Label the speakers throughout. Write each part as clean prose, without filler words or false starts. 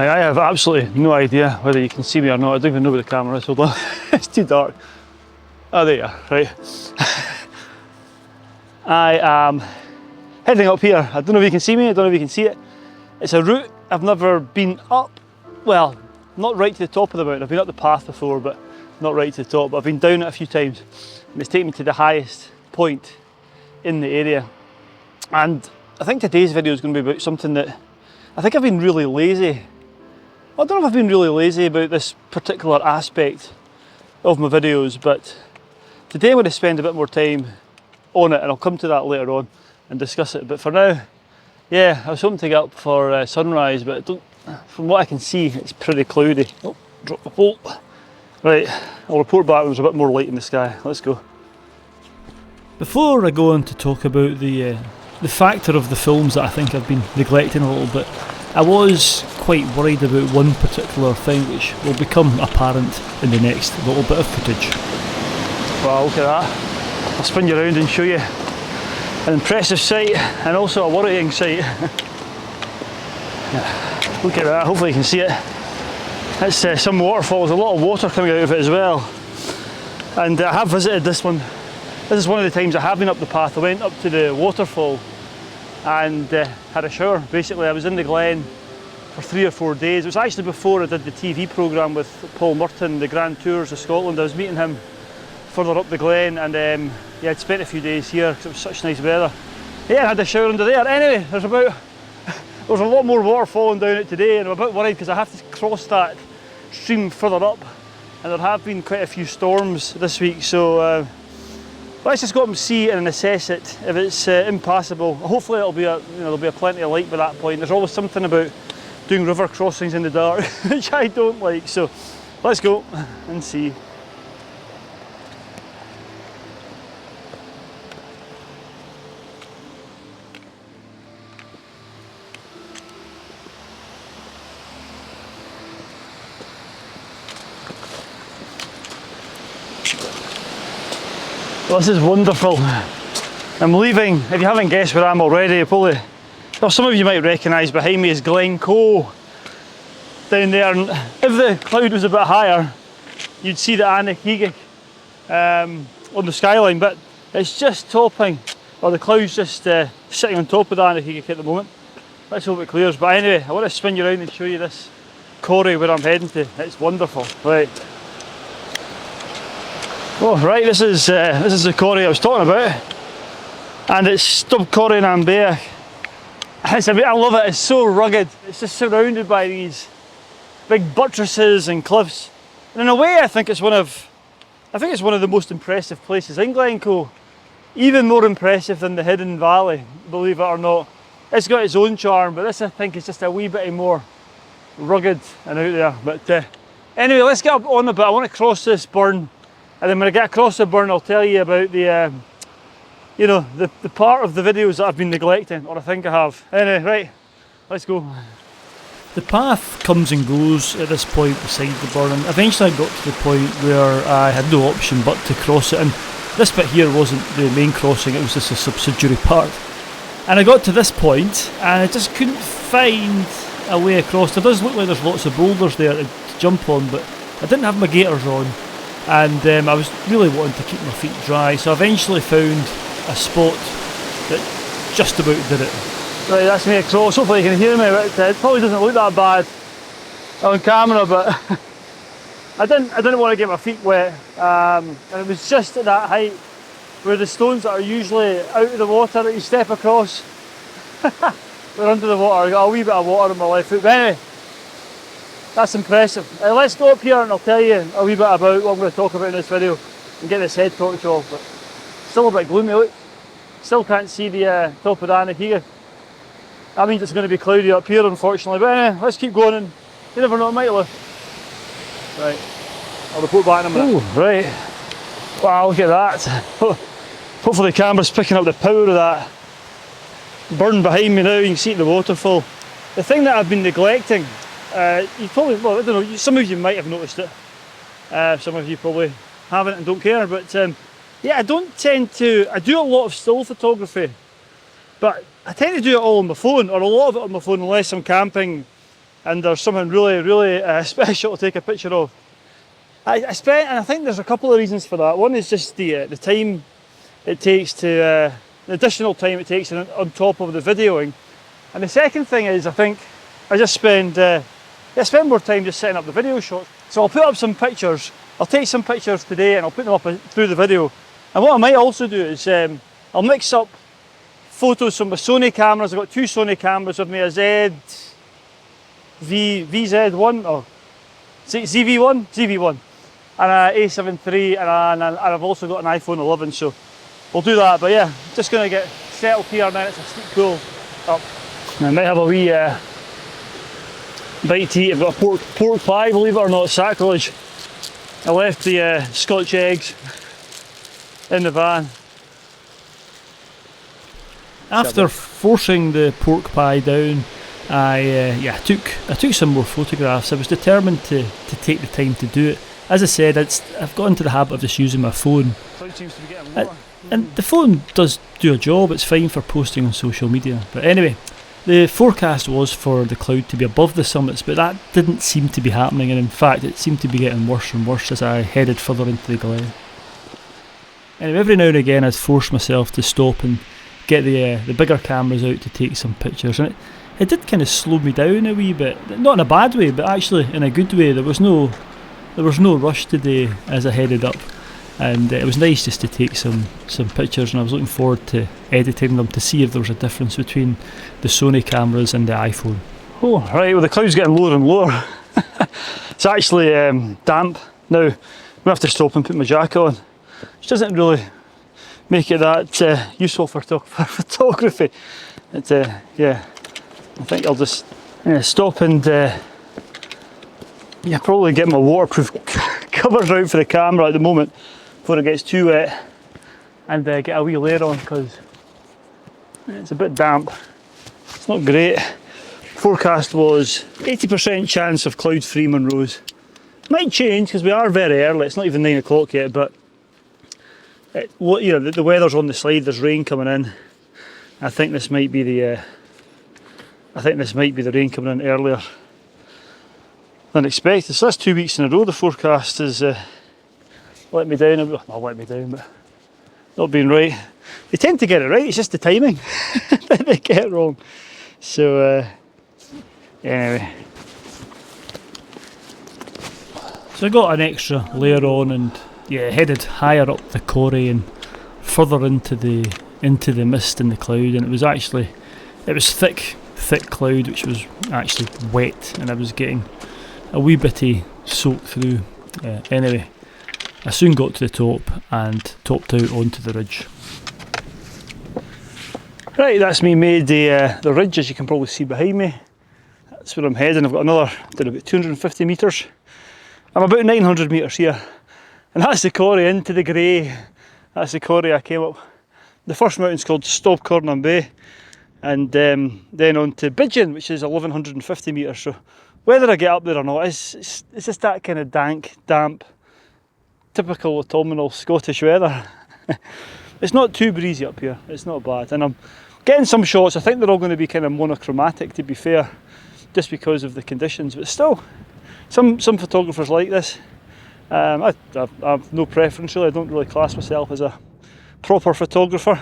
Speaker 1: I have absolutely no idea whether you can see me or not. I don't even know where the camera is, hold on. It's too dark. Oh, there you are, right. I am heading up here. I don't know if you can see me, I don't know if you can see it. It's a route I've never been up. Well, not right to the top of the mountain. I've been up the path before, but not right to the top. But I've been down it a few times. And it's taken me to the highest point in the area. And I think today's video is going to be about something that I think I've been really lazy. I don't know if I've been really lazy about this particular aspect of my videos, but today I'm going to spend a bit more time on it, and I'll come to that later on and discuss it. But for now, yeah, I was hoping to get up for sunrise, but from what I can see, it's pretty cloudy. Oh, drop the bolt. Right, I'll report back when there's a bit more light in the sky. Let's go. Before I go on to talk about the factor of the films that I think I've been neglecting a little bit, I was quite worried about one particular thing which will become apparent in the next little bit of footage. Wow, look at that. I'll spin you around and show you an impressive sight and also a worrying sight. Yeah, look at that, hopefully you can see it. It's some waterfall, there's a lot of water coming out of it as well. And I have visited this one. This is one of the times I have been up the path. I went up to the waterfall and had a shower. Basically, I was in the Glen for 3 or 4 days. It was actually before I did the TV programme with Paul Merton, the Grand Tours of Scotland. I was meeting him further up the Glen, and yeah, I'd spent a few days here because it was such nice weather. Yeah, I had a shower under there. Anyway, there's a lot more water falling down it today, and I'm a bit worried because I have to cross that stream further up, and there have been quite a few storms this week, so let's just go up and see and assess it. If it's impassable, hopefully it'll be there'll be plenty of light by that point. There's always something about doing river crossings in the dark which I don't like, so let's go and see. Well, this is wonderful. I'm leaving. If you haven't guessed where I am already, probably, well, some of you might recognise behind me is Glen Coe down there. And if the cloud was a bit higher, you'd see the Anachigig on the skyline, but it's just topping, or the cloud's just sitting on top of the Anachigig at the moment. Let's hope it clears. But anyway, I want to spin you around and show you this Corrie where I'm heading to. It's wonderful. Right. Oh, right, this is the Corrie I was talking about, and it's Stob Corrie and Ambeach. I love it. It's so rugged. It's just surrounded by these big buttresses and cliffs. And in a way, I think it's one of the most impressive places in Glen Coe. Even more impressive than the Hidden Valley, believe it or not. It's got its own charm, but this I think is just a wee bit more rugged and out there. But anyway, let's get up on a bit. I want to cross this burn. And then when I get across the burn, I'll tell you about the, the part of the videos that I've been neglecting, or I think I have. Anyway, right, let's go. The path comes and goes at this point beside the burn, and eventually I got to the point where I had no option but to cross it. And this bit here wasn't the main crossing, it was just a subsidiary part. And I got to this point, and I just couldn't find a way across. There does look like there's lots of boulders there to jump on, but I didn't have my gaiters on. And I was really wanting to keep my feet dry, so I eventually found a spot that just about did it. Right, that's me across. Hopefully you can hear me, but it probably doesn't look that bad on camera, but I didn't want to get my feet wet, and it was just at that height where the stones that are usually out of the water that you step across were under the water. I got a wee bit of water on my left foot, but anyway, that's impressive. Let's go up here and I'll tell you a wee bit about what I'm going to talk about in this video and get this head torch off. But still a bit gloomy, look. Still can't see the top of the Anachigig. That means it's going to be cloudy up here, unfortunately. But anyway, let's keep going, and you never know, it might lift. Right, I'll report back in a minute. Ooh, right. Wow, look at that. Hopefully the camera's picking up the power of that burn behind me now. You can see the waterfall. The thing that I've been neglecting, you probably, well, I don't know, some of you might have noticed it, some of you probably haven't and don't care, but yeah, I do a lot of still photography, but I tend to do it all on my phone, or a lot of it on my phone, unless I'm camping and there's something really special to take a picture of. I spent, and I think there's a couple of reasons for that. One is just the time it takes to, the additional time it takes on top of the videoing. And the second thing is, I think I just spend more time just setting up the video shots. So I'll put up some pictures. I'll take some pictures today and I'll put them up through the video. And what I might also do is I'll mix up photos from my Sony cameras. I've got two Sony cameras with me, a VZ1 or ZV1, and a A7 III, and I've also got an iPhone 11. So we'll do that. But yeah, just going to get settled here and then it's a steep pull up. And I might have a wee bite to eat. I've got a pork pie, believe it or not, sacrilege. I left the Scotch eggs in the van. After forcing the pork pie down, I took some more photographs. I was determined to take the time to do it. As I said, I've got into the habit of just using my phone. Cloud seems to be getting lower. And the phone does do a job. It's fine for posting on social media. But anyway, the forecast was for the cloud to be above the summits, but that didn't seem to be happening, and in fact it seemed to be getting worse and worse as I headed further into the glen. Anyway, every now and again I'd force myself to stop and get the bigger cameras out to take some pictures, and it did kind of slow me down a wee bit. Not in a bad way, but actually in a good way. There was no rush today as I headed up, and it was nice just to take some pictures, and I was looking forward to editing them to see if there was a difference between the Sony cameras and the iPhone. Oh right, well the cloud's getting lower and lower. It's actually damp now. I'm going to have to stop and put my jacket on, which doesn't really make it that useful for photography. Yeah, I think I'll just stop and probably get my waterproof covers out for the camera at the moment before it gets too wet, and get a wee layer on because it's a bit damp. It's not great. Forecast was 80% chance of cloud-free Monroes. Might change because we are very early. It's not even 9 o'clock yet, but the weather's on the slide. There's rain coming in. I think this might be the rain coming in earlier than expected. So that's 2 weeks in a row the forecast has let me down. Not let me down, but not being right. They tend to get it right. It's just the timing that they get it wrong. So anyway, so I got an extra layer on and headed higher up the Corrie and further into the mist and the cloud, and it was thick cloud which was actually wet, and I was getting a wee bitty soaked through. Anyway, I soon got to the top and topped out onto the ridge. Right, that's me made the ridge, as you can probably see behind me. That's where I'm heading. I've got another, about 250 metres. I'm about 900 metres here. And that's the Corrie into the grey. That's the Corrie I came up. The first mountain's called Stob Bay, and then on to Bidean, which is 1150 metres. So whether I get up there or not, it's just that kind of dank, damp, typical autumnal Scottish weather. It's not too breezy up here, it's not bad. And I'm getting some shots. I think they're all going to be kind of monochromatic, to be fair, just because of the conditions, but still, some photographers like this. I have no preference really. I don't really class myself as a proper photographer.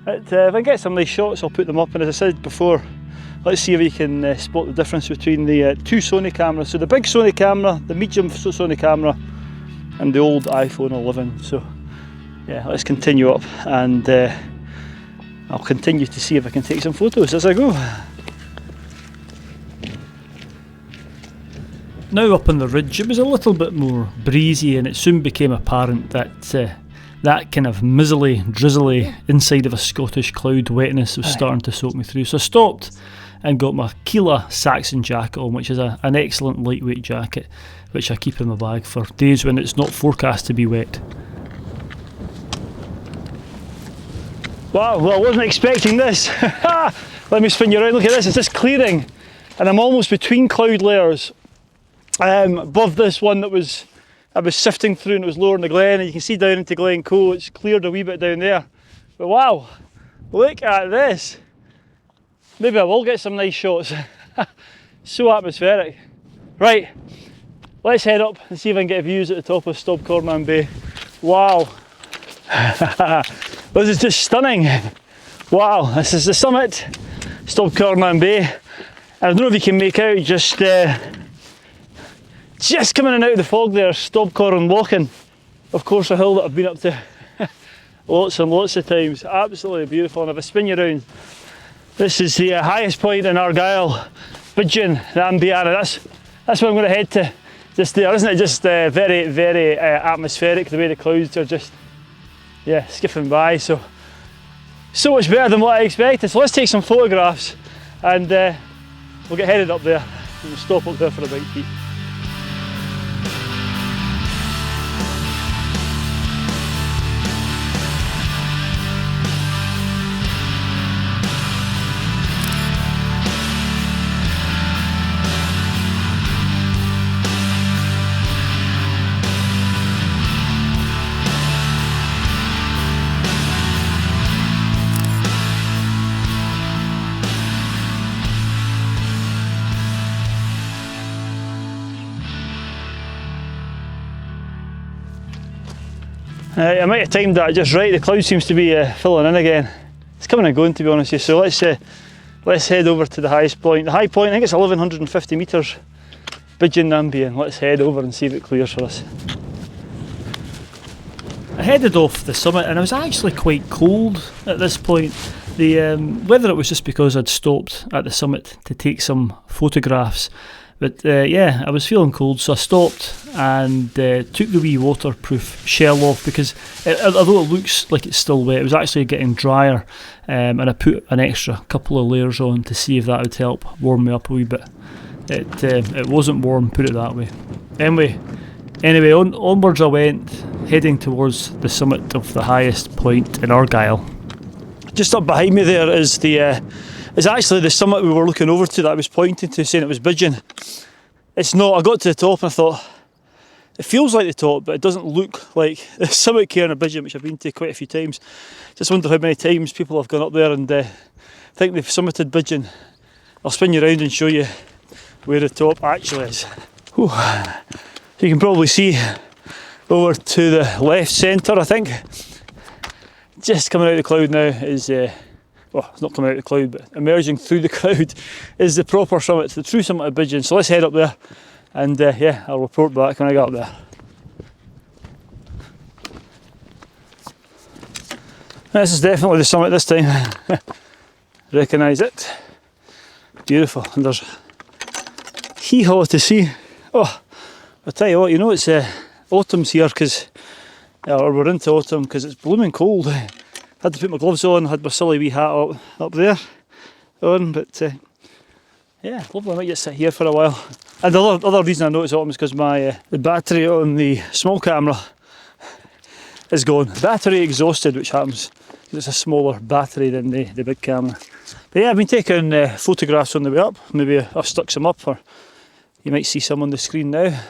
Speaker 1: But if I get some nice shots, I'll put them up, and as I said before, let's see if we can spot the difference between the two Sony cameras. So the big Sony camera, the medium Sony camera, and the old iPhone 11. So yeah, let's continue up, and I'll continue to see if I can take some photos as I go. Now up on the ridge, it was a little bit more breezy, and it soon became apparent that that kind of mizzly, drizzly inside of a Scottish cloud wetness was starting to soak me through. So I stopped and got my Keela Saxon jacket on, which is an excellent lightweight jacket, which I keep in my bag for days when it's not forecast to be wet. Wow, well I wasn't expecting this. Let me spin you around, look at this, it's just clearing, and I'm almost between cloud layers. Above this one that I was sifting through, and it was lower in the glen, and you can see down into Glen Coe, it's cleared a wee bit down there. But wow, look at this. Maybe I will get some nice shots. So atmospheric. Right, let's head up and see if I can get views at the top of Stob Coire Bay. Wow. This is just stunning. Wow, this is the summit, Stob Coire Bay. And I don't know if you can make out just coming in and out of the fog there, Stob Coire. Of course, a hill that I've been up to lots and lots of times. Absolutely beautiful. And if I spin you around, this is the highest point in Argyll, Bidean, and Bian. That's where I'm going to head to. Just there, isn't it? Just very, very atmospheric. The way the clouds are just, yeah, skipping by. So much better than what I expected. So let's take some photographs, and we'll get headed up there. We'll stop up there for a bite to eat. I might have timed that just right. The cloud seems to be filling in again. It's coming and going, to be honest with you. So let's head over to the highest point. The high point, I think it's 1150 metres, Bidean and Bian. Let's head over and see if it clears for us. I headed off the summit and I was actually quite cold at this point. Whether it was just because I'd stopped at the summit to take some photographs, but yeah, I was feeling cold, so I stopped and took the wee waterproof shell off, because although it looks like it's still wet, it was actually getting drier, and I put an extra couple of layers on to see if that would help warm me up a wee bit. It wasn't warm, put it that way. Anyway, onwards I went, heading towards the summit of the highest point in Argyll. Just up behind me there is is actually the summit we were looking over to that I was pointing to, saying it was Bidean. It's not. I got to the top and I thought, it feels like the top, but it doesn't look like the summit Coire and Bidean, which I've been to quite a few times. Just wonder how many times people have gone up there and think they've summited Bidean. I'll spin you around and show you where the top actually is. Whew. So you can probably see over to the left centre, I think. Just coming out of the cloud now is, well, it's not coming out of the cloud, but emerging through the cloud is the proper summit, the true summit of Bidean. So let's head up there and yeah, I'll report back when I get up there. This is definitely the summit this time. Recognise it. Beautiful, and there's hee-haw to see. Oh, I'll tell you what, you know it's autumn's here, or we're into autumn, because it's blooming cold. Had to put my gloves on, had my silly wee hat up there on, but yeah, lovely. I might just sit here for a while. And the other reason I know it's autumn is because the battery on the small camera is gone. Battery exhausted, which happens because it's a smaller battery than the big camera. But yeah, I've been taking photographs on the way up. Maybe I've stuck some up, or you might see some on the screen now. I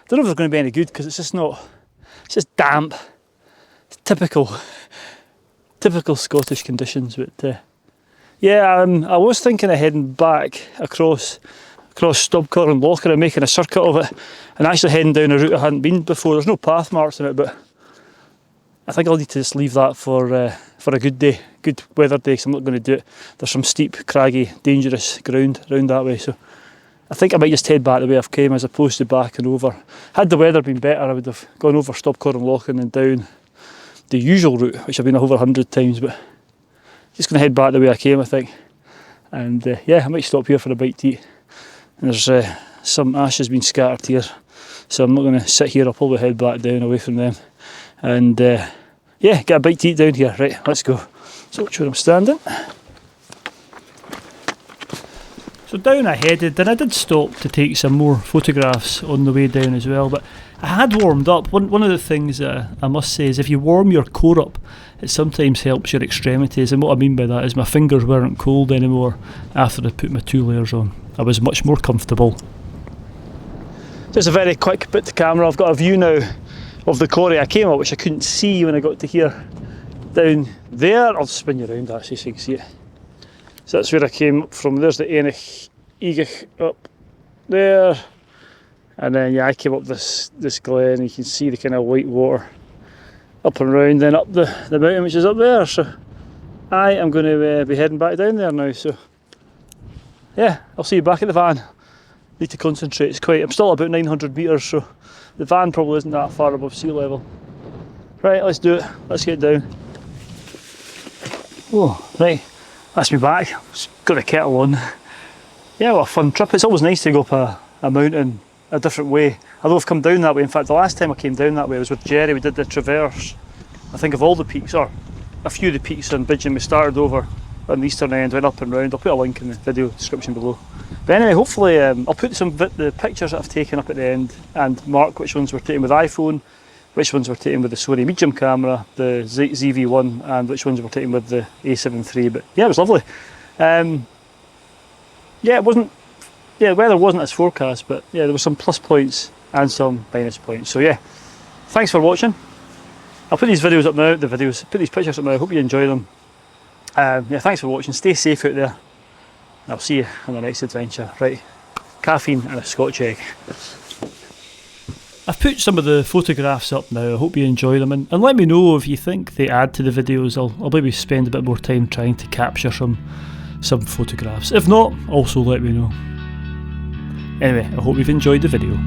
Speaker 1: don't know if they're going to be any good, because it's just not. It's just damp. It's typical Scottish conditions. But yeah, I was thinking of heading back across Stob Coire and making a circuit of it, and actually heading down a route I hadn't been before. There's no path marks on it, but I think I'll need to just leave that for a good day, good weather day, because I'm not going to do it. There's some steep, craggy, dangerous ground around that way, so I think I might just head back the way I've came, as opposed to back and over. Had the weather been better, I would have gone over Stob Coire and down the usual route, which I've been over 100 times, but just going to head back the way I came, I think. And yeah, I might stop here for a bite to eat. And there's some ashes being scattered here, so I'm not going to sit here. I'll probably head back down away from them. And yeah, get a bite to eat down here. Right, let's go. So watch where I'm standing. So down I headed, and I did stop to take some more photographs on the way down as well, but I had warmed up. One of the things I must say is, if you warm your core up, it sometimes helps your extremities, and what I mean by that is my fingers weren't cold anymore after I put my 2 layers on. I was much more comfortable. Just a very quick bit to camera. I've got a view now of the Corrie I came up, which I couldn't see when I got to here. Down there, I'll spin you around actually so you can see it. So that's where I came up from. There's the Enich Egich up there, and then yeah, I came up this glen, and you can see the kind of white water up and round, then up the mountain which is up there. So I am going to be heading back down there now. So yeah, I'll see you back at the van. Need to concentrate. I'm still about 900 metres, so the van probably isn't that far above sea level. Right, let's do it. Let's get down. Oh, right, that's me back. Just got the kettle on. Yeah, what a fun trip. It's always nice to go up a mountain a different way. Although I've come down that way. In fact, the last time I came down that way was with Jerry. We did the traverse, I think, of all the peaks, or a few of the peaks in Bidean. We started over on the eastern end, went up and round. I'll put a link in the video description below. But anyway, hopefully I'll put the pictures that I've taken up at the end and mark which ones were taken with iPhone, which ones were taken with the Sony medium camera, the ZV-1, and which ones were taken with the A7 III. But yeah, it was lovely. Yeah, the weather wasn't as forecast, but yeah, there were some plus points and some minus points. So yeah, thanks for watching. I'll put these videos up now, put these pictures up now. I hope you enjoy them. Yeah, thanks for watching. Stay safe out there. I'll see you on the next adventure. Right, caffeine and a Scotch egg. I've put some of the photographs up now. I hope you enjoy them, and let me know if you think they add to the videos. I'll maybe spend a bit more time trying to capture some photographs. If not, also let me know. Anyway, I hope you've enjoyed the video.